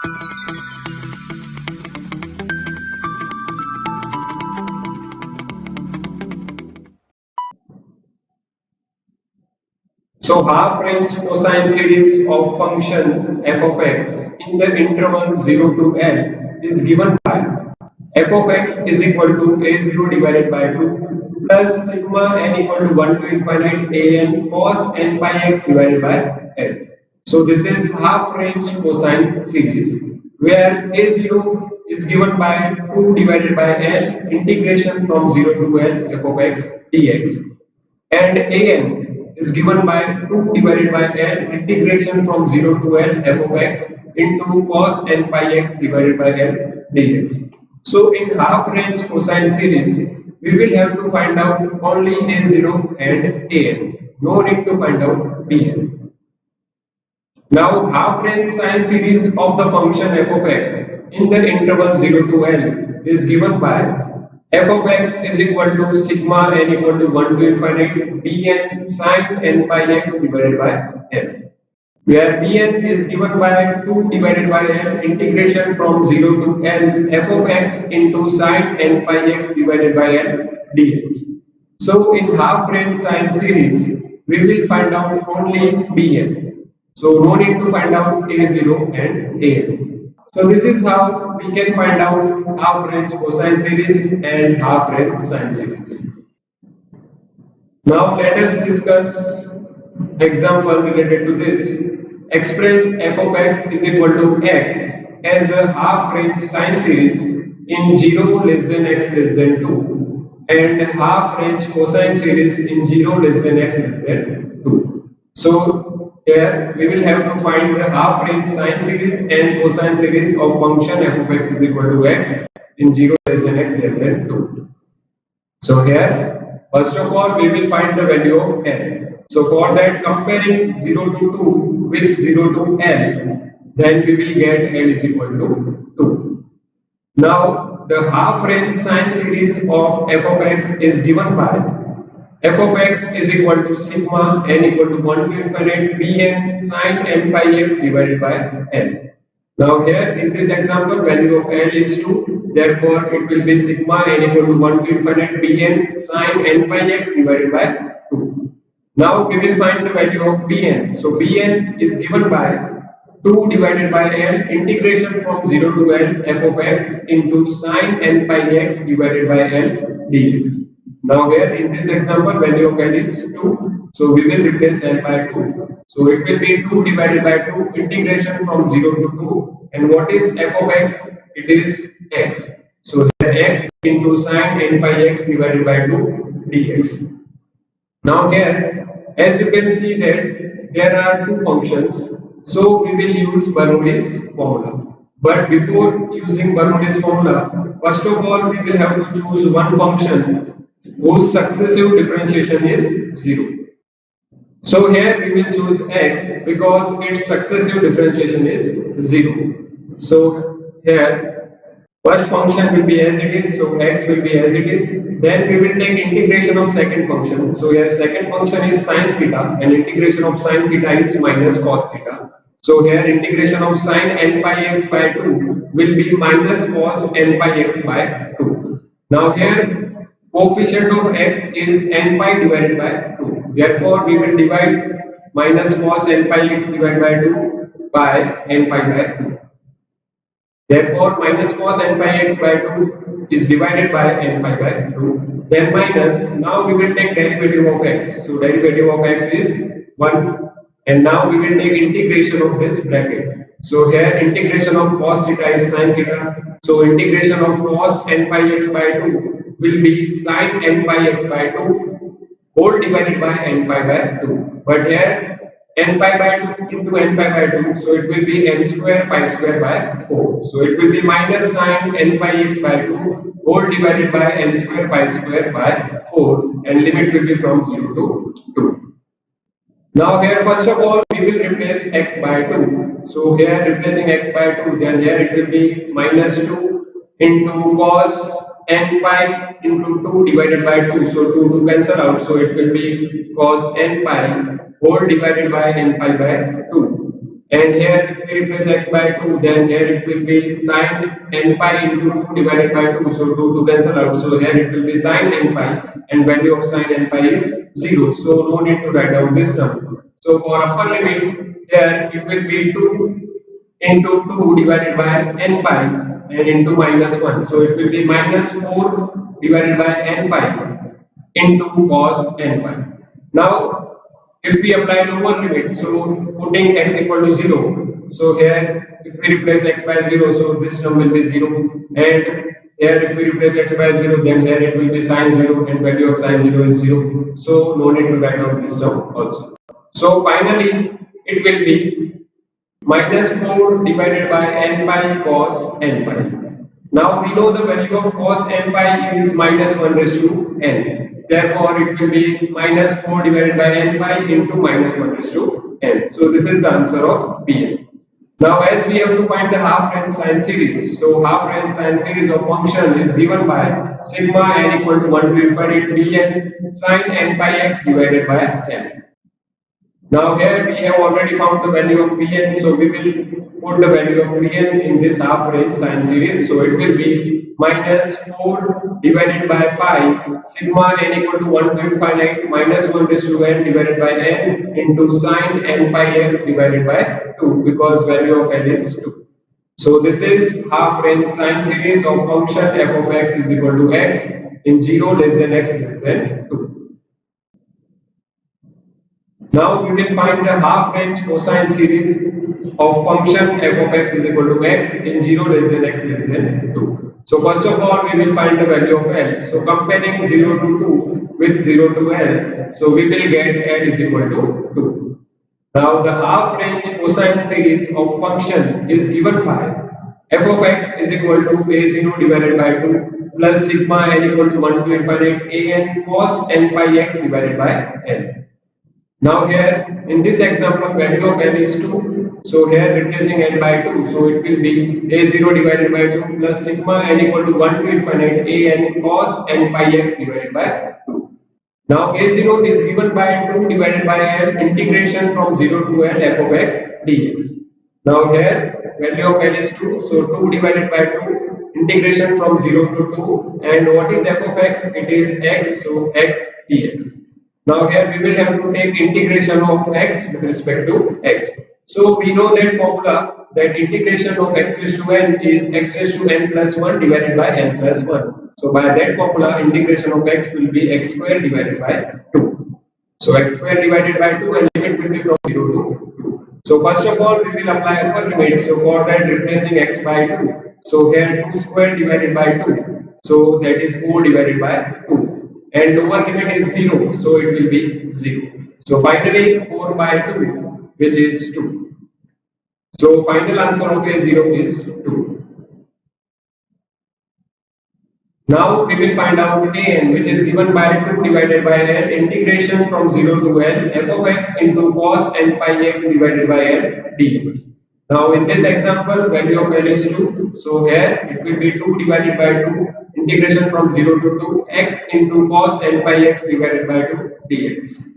So half range cosine series of function f of x in the interval 0 to L is given by f of x is equal to a0 divided by 2 plus sigma n equal to 1 to infinite an cos n pi x divided by L. So this is half range cosine series where a0 is given by 2 divided by L integration from 0 to L f of x dx, and an is given by 2 divided by L integration from 0 to L f of x into cos n pi x divided by L dx. So in half range cosine series, we will have to find out only a0 and an. No need to find out bn. Now half range sine series of the function f of x in the interval 0 to L is given by f of x is equal to sigma n equal to 1 to infinite bn sine n pi x divided by L, where bn is given by 2 divided by L integration from 0 to L f of x into sine n pi x divided by L dx. So in half range sine series, we will find out only bn. So no need to find out a0 and an. So this is how we can find out half range cosine series and half range sine series. Now let us discuss example related to this. Express f of x is equal to x as a half range sine series in 0 less than x less than 2 and half range cosine series in 0 less than x less than 2. So here we will have to find the half range sine series and cosine series of function f of x is equal to x in 0 less than x less than 2. So here first of all we will find the value of L. So for that, comparing 0 to 2 with 0 to L, then we will get L is equal to 2. Now the half range sine series of f of x is given by f of x is equal to sigma n equal to 1 to infinite bn sine n pi x divided by L. Now here in this example, value of L is 2, therefore it will be sigma n equal to 1 to infinite bn sine n pi x divided by 2. Now we will find the value of bn. So bn is given by 2 divided by L integration from 0 to L f of x into sine n pi x divided by L dx. Now here in this example, value of L is 2, so we will replace L by 2. So it will be 2 divided by 2 integration from 0 to 2, and what is f of x? It is x. So here x into sine n pi x divided by 2 dx. Now here, as you can see that there are two functions, so we will use Bernoulli's formula. But before using Bernoulli's formula, first of all we will have to choose one function whose successive differentiation is 0. So here we will choose x because its successive differentiation is 0. So here first function will be as it is, so x will be as it is. Then we will take integration of second function. So here second function is sine theta and integration of sine theta is minus cos theta. So here integration of sine n pi x by 2 will be minus cos n pi x by 2. Now here coefficient of x is n pi divided by 2. Therefore, we will divide minus cos n pi x divided by 2 by n pi by 2. Therefore, minus cos n pi x by 2 is divided by n pi by 2. Then minus, now we will take derivative of x. So derivative of x is 1. And now we will take integration of this bracket. So here integration of cos theta is sine theta. So integration of cos n pi x by 2 will be sine n pi x by 2 whole divided by n pi by 2. But here n pi by 2 into n pi by 2, so it will be n square pi square by 4. So it will be minus sine n pi x by 2 whole divided by n square pi square by 4, and limit will be from 0 to 2. Now here first of all we will replace x by 2. So here replacing x by 2, then here it will be minus 2 into cos n pi into 2 divided by 2. So 2 to cancel out, so it will be cos n pi whole divided by n pi by 2. And here if we replace x by 2, then here it will be sine n pi into 2 divided by 2. So 2 to cancel out. So here it will be sine n pi, and value of sine n pi is 0. So no need to write down this term. So for upper limit, here it will be 2 into 2 divided by n pi and into minus 1. So it will be minus 4 divided by n pi into cos n pi. Now if we apply lower limit, so putting x equal to 0, so here if we replace x by 0, so this term will be 0, and here if we replace x by 0, then here it will be sine 0, and value of sine 0 is 0, so no need to write out this term also. So finally it will be minus 4 divided by n pi cos n pi. Now we know the value of cos n pi is minus 1 raised to n. Therefore, it will be minus 4 divided by n pi into minus 1 raised to n. So this is the answer of Bn. Now as we have to find the half range sine series, so half range sine series of function is given by sigma n equal to 1 to infinite Bn sine n pi x divided by n. Now here we have already found the value of Bn, so we will put the value of Bn in this half range sine series. So it will be minus 4 divided by pi sigma n equal to 1 to infinite minus 1 raised to n divided by n into sine n pi x divided by 2, because value of n is 2. So this is half range sine series of function f of x is equal to x in 0 less than x less than 2. Now we will find the half range cosine series of function f of x is equal to x in 0 less than x less than 2. So first of all we will find the value of L. So comparing 0 to 2 with 0 to L, so we will get L is equal to 2. Now the half range cosine series of function is given by f of x is equal to a0 divided by 2 plus sigma n equal to 1 to infinite an cos n pi x divided by n. Now here in this example value of n is 2, so here replacing n by 2, so it will be a0 divided by 2 plus sigma n equal to 1 to infinite an cos n pi x divided by 2. Now a0 is given by 2 divided by l integration from 0 to l f of x dx. Now here value of l is 2, so 2 divided by 2 integration from 0 to 2, and what is f of x? It is x, so x dx. Now here we will have to take integration of x with respect to x. So we know that formula that integration of x raised to n is x raised to n plus 1 divided by n plus 1. So by that formula integration of x will be x square divided by 2. So x square divided by 2 and limit will be from 0 to 2. So first of all we will apply upper limit. So for that replacing x by 2. So here 2 square divided by 2. So that is 4 divided by 2. And lower limit is 0, so it will be 0. So finally 4 by 2, which is 2. So final answer of a0 is 2. Now we will find out an, which is given by 2 divided by l integration from 0 to l f of x into cos n pi x divided by l dx. Now in this example value of l is 2, so here it will be 2 divided by 2 integration from 0 to 2 x into cos n pi x divided by 2 dx.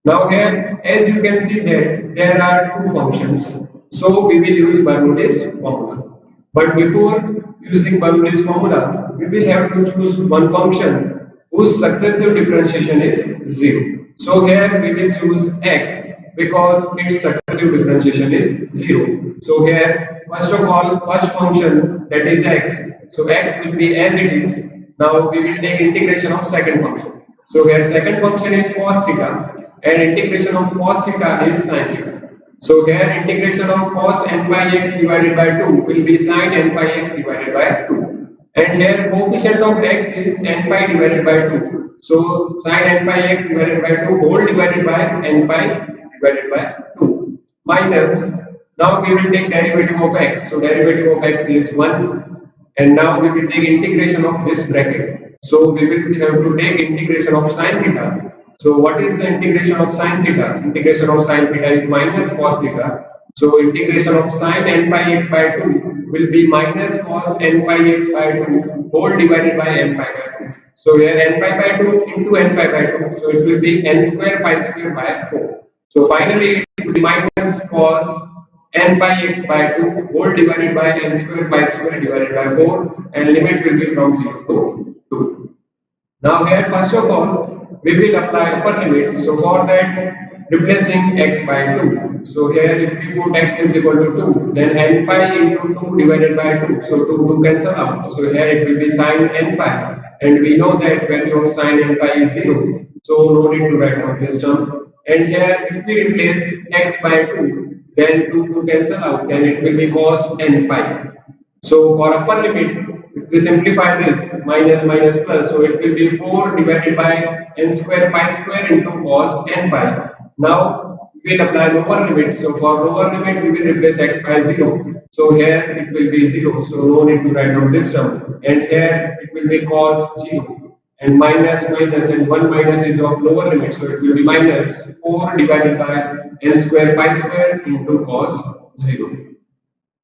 Now here as you can see that there are two functions, so we will use Bernoulli's formula. But before using Bernoulli's formula, we will have to choose one function whose successive differentiation is 0. So here we will choose x because its successive differentiation is 0. So here first of all first function, that is x. So x will be as it is. Now we will take integration of second function. So here second function is cos theta and integration of cos theta is sin theta. So here integration of cos n pi x divided by 2 will be sin n pi x divided by 2. And here coefficient of x is n pi divided by 2. So sin n pi x divided by 2 whole divided by n pi divided by 2 minus, now we will take derivative of x. So derivative of x is 1. And now we will take integration of this bracket. So we will have to take integration of sin theta. So what is the integration of sin theta? Integration of sin theta is minus cos theta. So integration of sin n pi x by 2 will be minus cos n pi x by 2 whole divided by n pi by 2. So here n pi by 2 into n pi by 2. So it will be n square pi square by 4. So finally it will be minus cos n pi x by 2 whole divided by n square pi square divided by 4, and limit will be from 0 to 2. Now here first of all we will apply upper limit. So for that, replacing x by 2. So here if we put x is equal to 2, then n pi into 2 divided by 2. So 2 cancel out. So here it will be sine n pi, and we know that value of sine n pi is 0. So no need to write down this term. And here if we replace x by 2, then 2 cancel out, then it will be cos n pi. So for upper limit, if we simplify this, minus minus plus, so it will be 4 divided by n square pi square into cos n pi. Now we will apply lower limit. So for lower limit, we will replace x by 0. So here it will be 0. So no need to write down this term. And here it will be cos 0. And minus minus, and 1 minus is of lower limit. So it will be minus 4 divided by n square pi square into cos 0.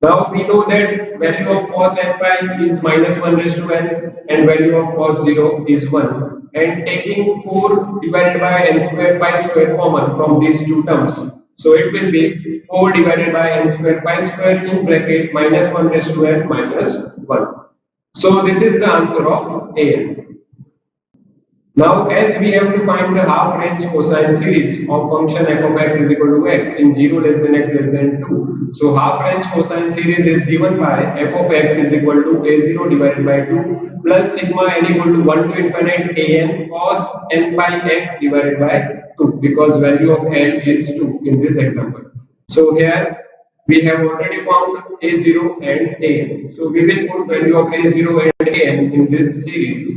Now we know that value of cos n pi is minus 1 raised to n, and value of cos 0 is 1. And taking 4 divided by n square pi square common from these two terms, so it will be 4 divided by n square pi square in bracket minus 1 raised to n minus 1. So this is the answer of an. Now as we have to find the half range cosine series of function f of x is equal to x in 0 less than x less than 2. So half range cosine series is given by f of x is equal to a0 divided by 2 plus sigma n equal to 1 to infinite an cos n pi x divided by 2, because value of n is 2 in this example. So here we have already found a0 and an. So we will put value of a0 and an in this series.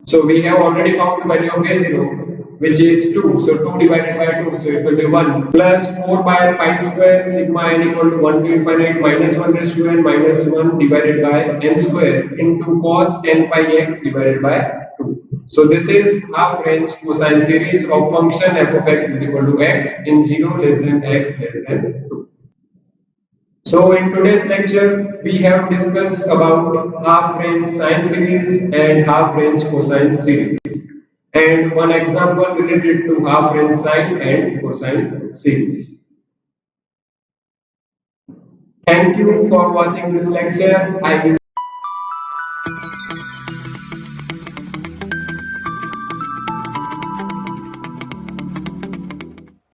So we have already found the value of a0, which is 2. So 2 divided by 2, so it will be 1 plus 4 by pi square sigma n equal to 1 to infinite minus 1 raised to n minus 1 divided by n square into cos n pi x divided by 2. So this is half range cosine series of function f of x is equal to x in 0 less than x less than 2. So in today's lecture, we have discussed about half range sine series and half range cosine series, and one example related to half range sine and cosine series. Thank you for watching this lecture. I will